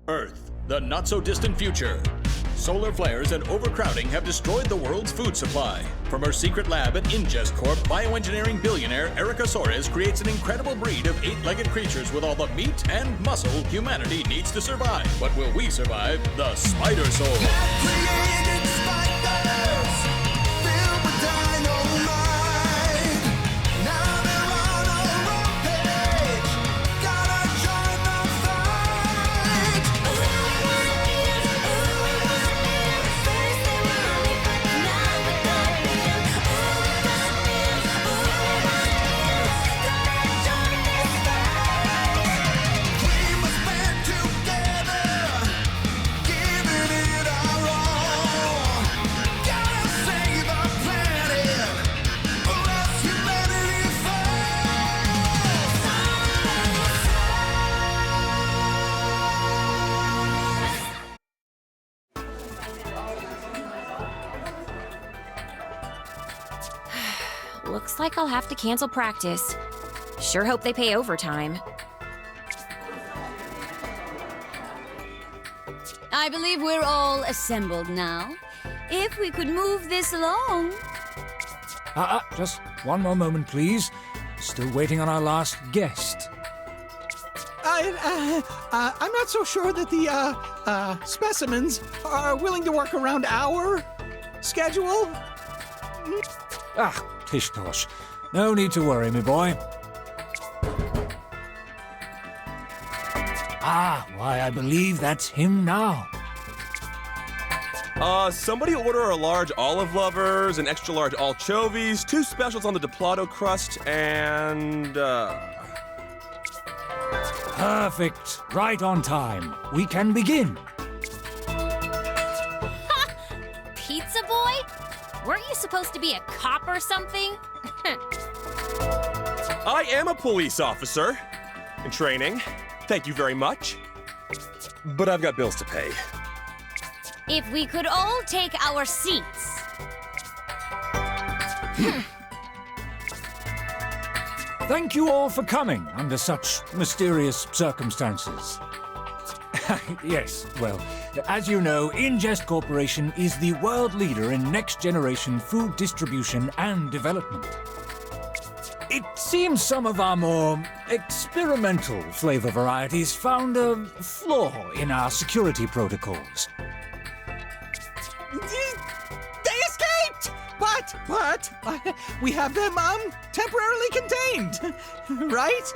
Earth, the not-so-distant future. Solar flares and overcrowding have destroyed the world's food supply. From her secret lab at InGest Corp, bioengineering billionaire Erica Soares creates an incredible breed of 8-legged creatures with all the meat and muscle humanity needs to survive. But will we survive the Spidersaurs? Created spiders, filled with dynamite. Now they're on a rampage. Gotta join the fight. First they were only but now they're nothing. Gotta join this fight. We must band together, giving it our all. Gotta save our planet, or else humanity Looks like I'll have to cancel practice. Sure hope they pay overtime. I believe we're all assembled now. If we could move this along. Just one more moment, please. Still waiting on our last guest. I'm not so sure that the specimens are willing to work around our schedule. Tish-tosh. No need to worry, me boy. Why, I believe that's him now. Somebody order a large olive lovers, an extra large anchovies, 2 specials on the Diplado crust, and, Perfect. Right on time. We can begin. Pizza boy? Weren't you supposed to be a cop or something? I am a police officer in training. Thank you very much. But I've got bills to pay. If we could all take our seats. Thank you all for coming under such mysterious circumstances. Yes, well, as you know, InGest Corporation is the world leader in next-generation food distribution and development. It seems some of our more experimental flavor varieties found a flaw in our security protocols. They escaped! But we have them temporarily contained, right?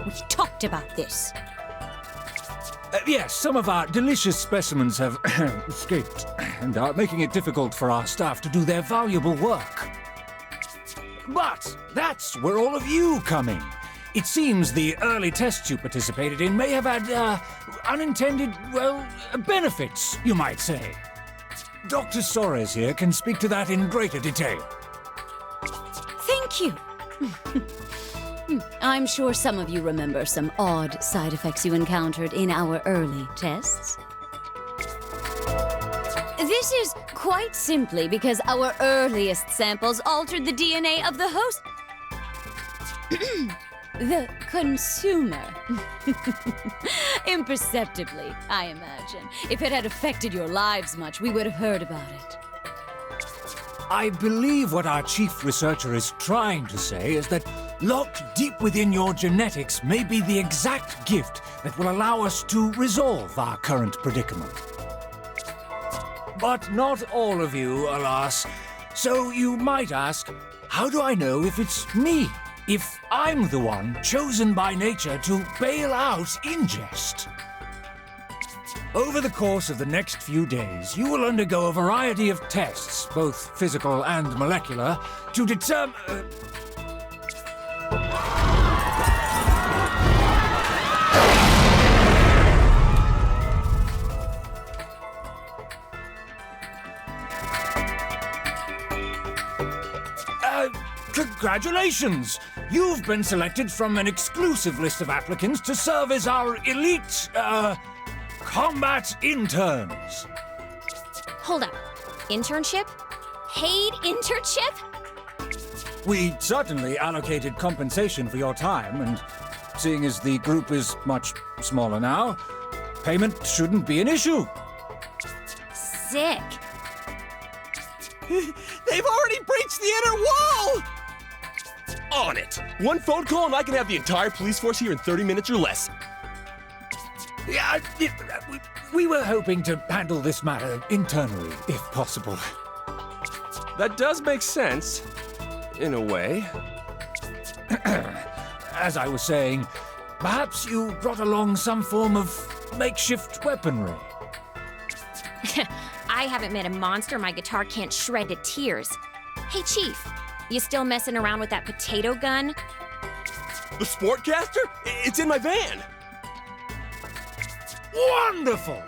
We talked about this. Yes, some of our delicious specimens have escaped and are making it difficult for our staff to do their valuable work. But that's where all of you come in. It seems the early tests you participated in may have had unintended, well, benefits, you might say. Dr. Soares here can speak to that in greater detail. Thank you. I'm sure some of you remember some odd side effects you encountered in our early tests. This is quite simply because our earliest samples altered the DNA of the host. The consumer. Imperceptibly, I imagine. If it had affected your lives much, we would have heard about it. I believe what our chief researcher is trying to say is that locked deep within your genetics may be the exact gift that will allow us to resolve our current predicament. But not all of you, alas. So you might ask, how do I know if it's me? If I'm the one chosen by nature to bail out InGest? Over the course of the next few days, you will undergo a variety of tests, both physical and molecular, to determine... Congratulations! You've been selected from an exclusive list of applicants to serve as our elite, combat interns. Hold up. Internship? Paid internship? We certainly allocated compensation for your time, and seeing as the group is much smaller now, payment shouldn't be an issue. Sick. They've already breached the inner wall! On it! One phone call and I can have the entire police force here in 30 minutes or less. Yeah, we were hoping to handle this matter internally, if possible. That does make sense, in a way. As I was saying, perhaps you brought along some form of makeshift weaponry. I haven't met a monster my guitar can't shred to tears. Hey, Chief, you still messing around with that potato gun? The Sportcaster? It's in my van! Wonderful!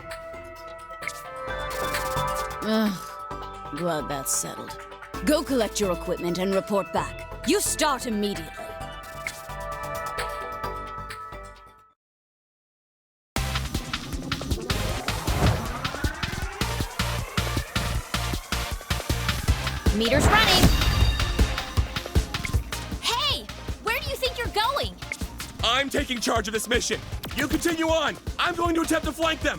Glad that's settled. Go collect your equipment and report back. You start immediately. Meter's running. Hey, where do you think you're going? I'm taking charge of this mission. You continue on. I'm going to attempt to flank them.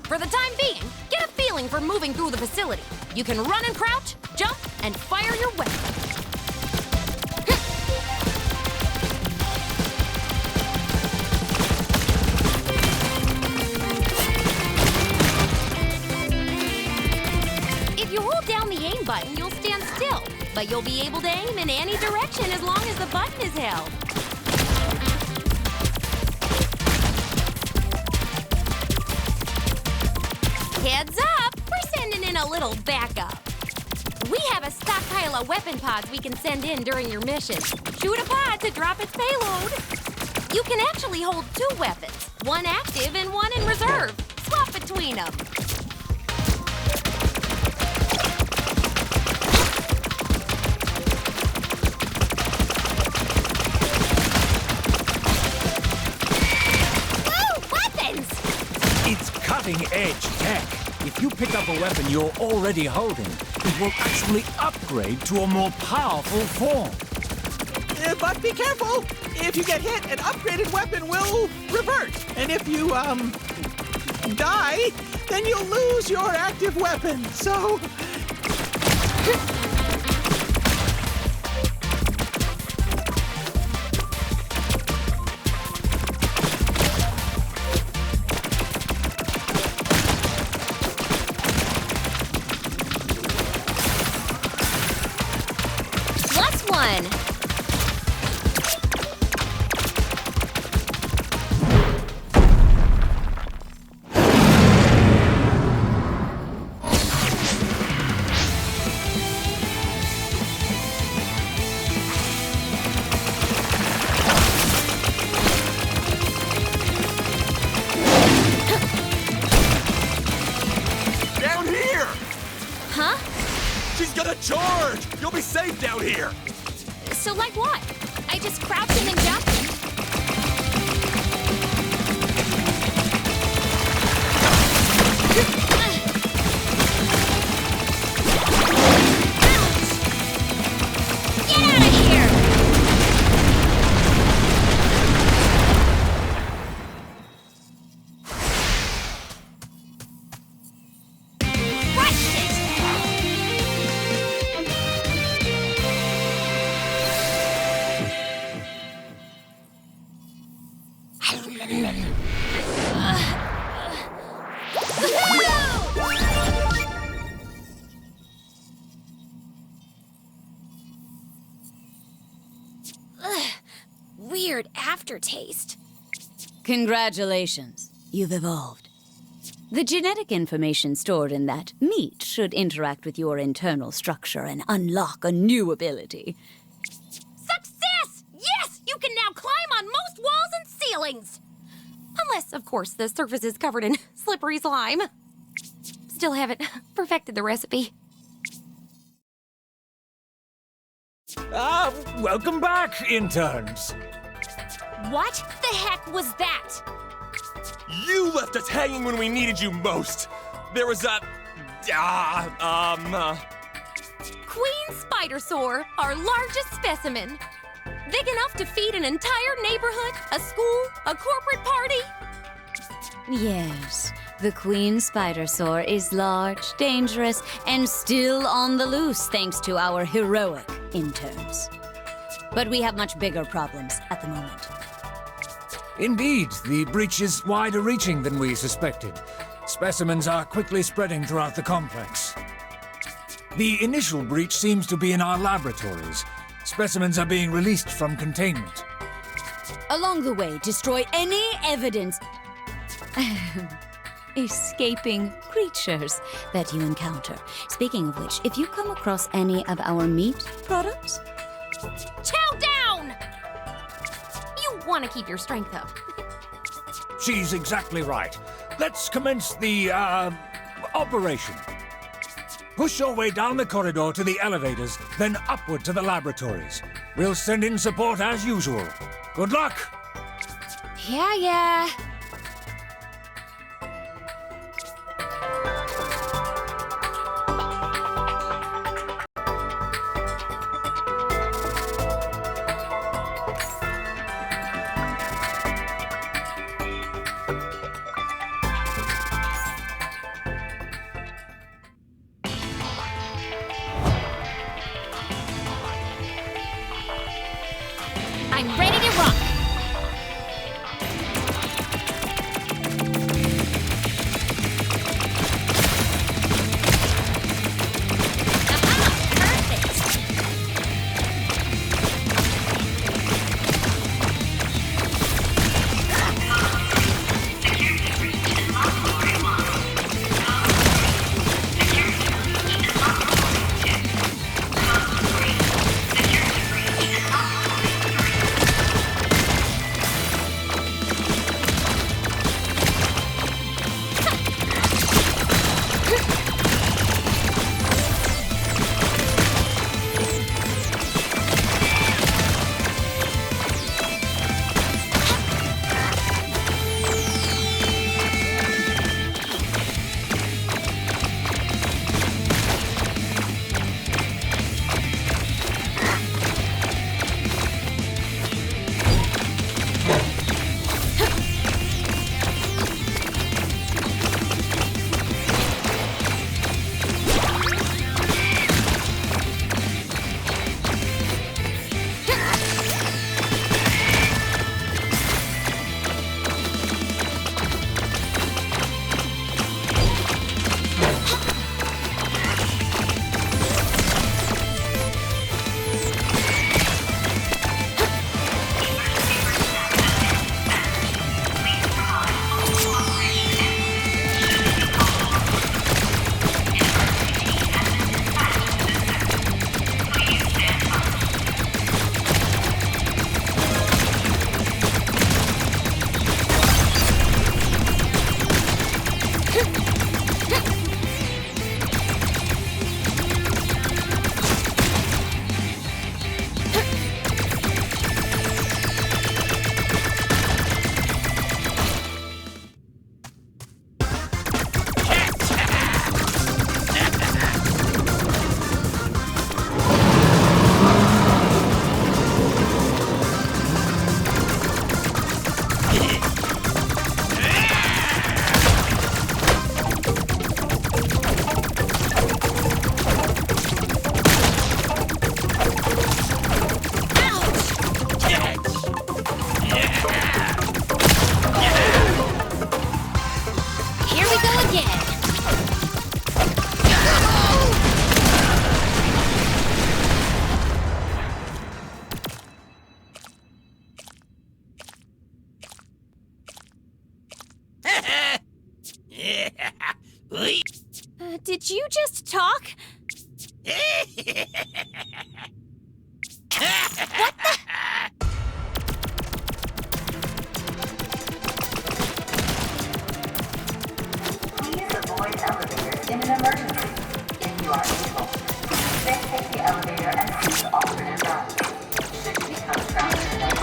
For the time being, get a feeling for moving through the facility. You can run and crouch, jump, and fire your weapon. If you hold down the aim button, you'll stand still, but you'll be able to aim in any direction as long as the button is held. Heads up, we're sending in a little backup. We have a stockpile of weapon pods we can send in during your mission. Shoot a pod to drop its payload. You can actually hold 2 weapons, one active and one in reserve. Swap between them. Woo! Weapons! It's cutting-edge tech. If you pick up a weapon you're already holding, it will actually upgrade to a more powerful form. But be careful! If you get hit, an upgraded weapon will revert. And if you, die, then you'll lose your active weapon. So... Plus 1. Down here! Huh? She's gonna charge! You'll be safe down here! So like what? I just crouch and then jump? Get out of here! Crush it! Weird aftertaste. Congratulations. You've evolved. The genetic information stored in that meat should interact with your internal structure and unlock a new ability. Success! Yes! You can now climb on most walls and ceilings! Unless, of course, the surface is covered in slippery slime. Still haven't perfected the recipe. Welcome back, interns. What the heck was that? You left us hanging when we needed you most. There was a... queen Spidersaur, our largest specimen. Big enough to feed an entire neighborhood, a school, a corporate party. Yes, the Queen Spidersaur is large, dangerous, and still on the loose thanks to our heroic interns. But we have much bigger problems at the moment. Indeed, the breach is wider reaching than we suspected. Specimens are quickly spreading throughout the complex. The initial breach seems to be in our laboratories. Specimens are being released from containment. Along the way, destroy any evidence escaping creatures that you encounter. Speaking of which, if you come across any of our meat products, Chow down! You want to keep your strength up. She's exactly right. Let's commence the, operation. Push your way down the corridor to the elevators, then upward to the laboratories. We'll send in support as usual. Good luck! Yeah. I'm ready to rock. Aha! Perfect. Did you just talk? What the? Please avoid elevators in an emergency if you are able. Then take the elevator and seek alternate routes. Should you become trapped in it,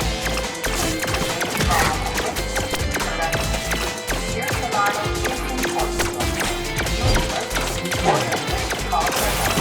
please remain calm and wait for rescue. Your survival is important. If you alert, or call for help.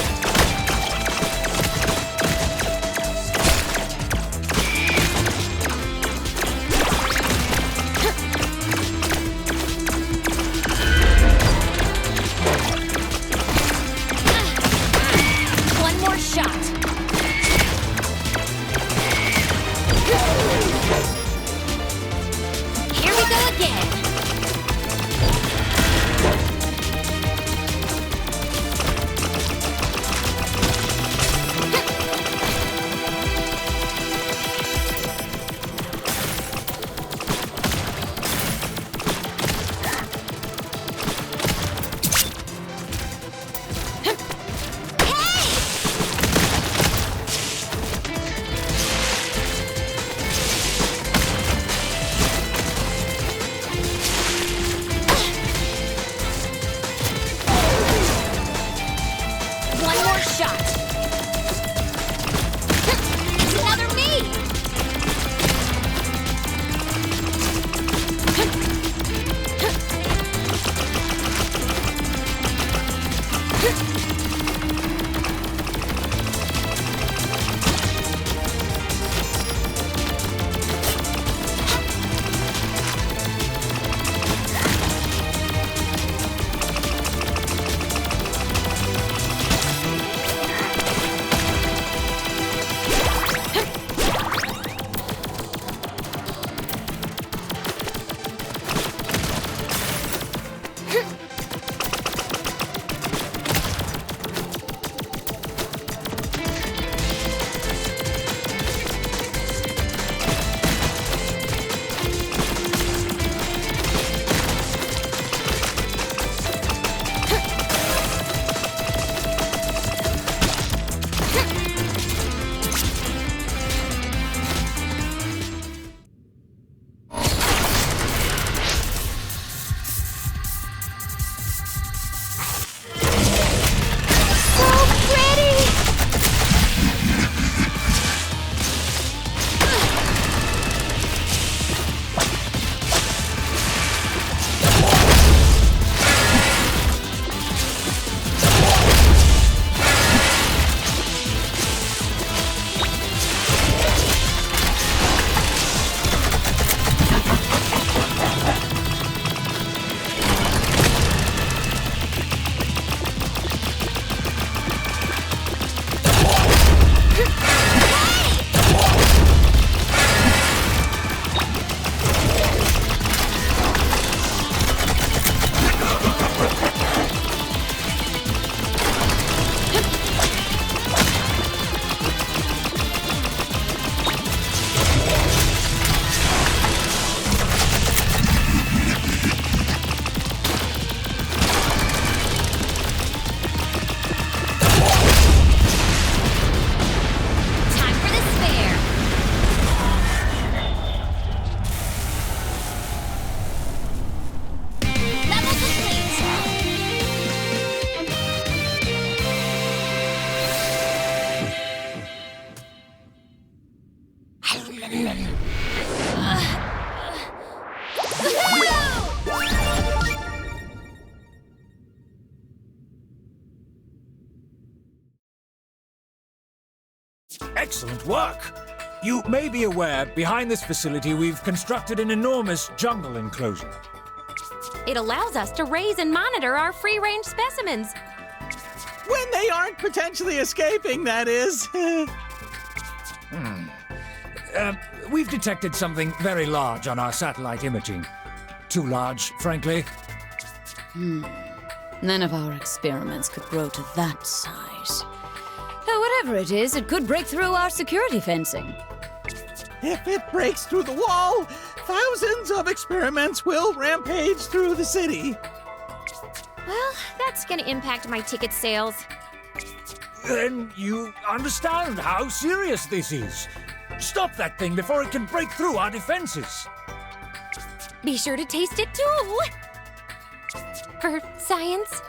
Excellent work! You may be aware, behind this facility we've constructed an enormous jungle enclosure. It allows us to raise and monitor our free-range specimens. When they aren't potentially escaping, that is. We've detected something very large on our satellite imaging. Too large, frankly. None of our experiments could grow to that size. Whatever it is, it could break through our security fencing. If it breaks through the wall, thousands of experiments will rampage through the city. Well, that's gonna impact my ticket sales. Then you understand how serious this is. Stop that thing before it can break through our defenses. Be sure to taste it too! For science.